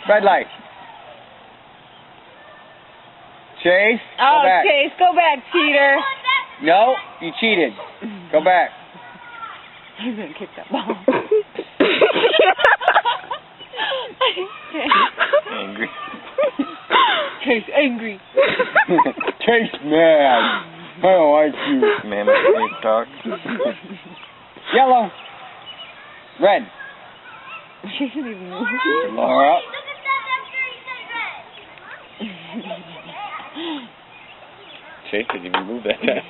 Red light. Chase, oh, go back. Chase, go back, cheater. No, you cheated. Go back. He's gonna kick that ball. Angry. Chase angry. Chase mad. I don't like you. Man, make talk. Yellow. Red. She didn't even move. Laura. Chase didn't even move that time.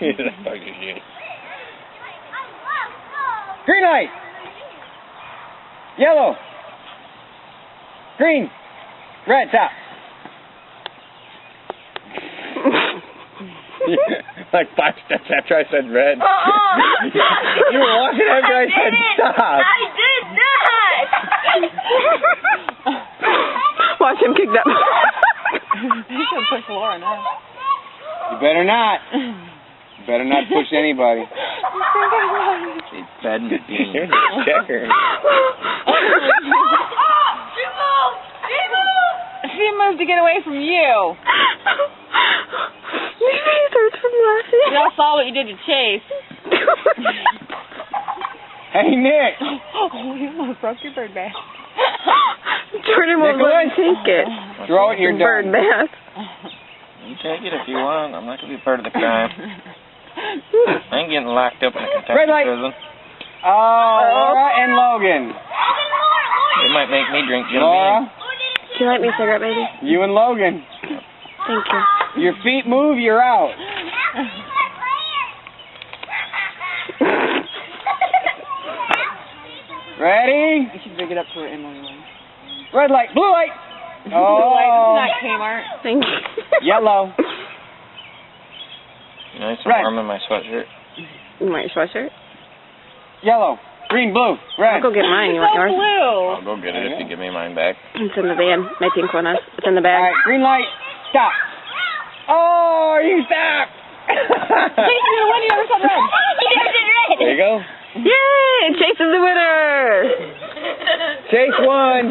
Green light. Yellow. Green. Red, stop. Like 5 steps after I said red. You were walking after I said stop. I did not. Watch him kick that. He's gonna push Laura now. You better not. You better not push anybody. It's bad and Here's a checker. She moved to get away from you. We all saw what you did to Chase. Hey, Nick. Oh, you almost broke your bird bath. Jordan won't let me take it. Throw it, you're Bird done. bath. You take it if you want. I'm not going to be part of the crime. I ain't getting locked up in a Red Kentucky light. prison. Oh, Laura and Logan. They might make me drink Jim Laura, Can you light me a cigarette, baby? you and Logan. Thank you. Your feet move, you're out. Ready? You should big it up to her Emily one. Red light, blue light. Like, Oh, not Kmart. Thank you. yellow. Nice and Red. warm in my sweatshirt. You want your sweatshirt? Yellow, green, blue, red. I'll go get mine. You want yours? I'll Blue. go get it if you give me mine back. It's in the van. My pink one is. It's in the All bag. right, green light, stop. Oh, you stopped. Chase, you're the one you ever saw red. He never did red. There you go. Yay! Chase is the winner! Chase won.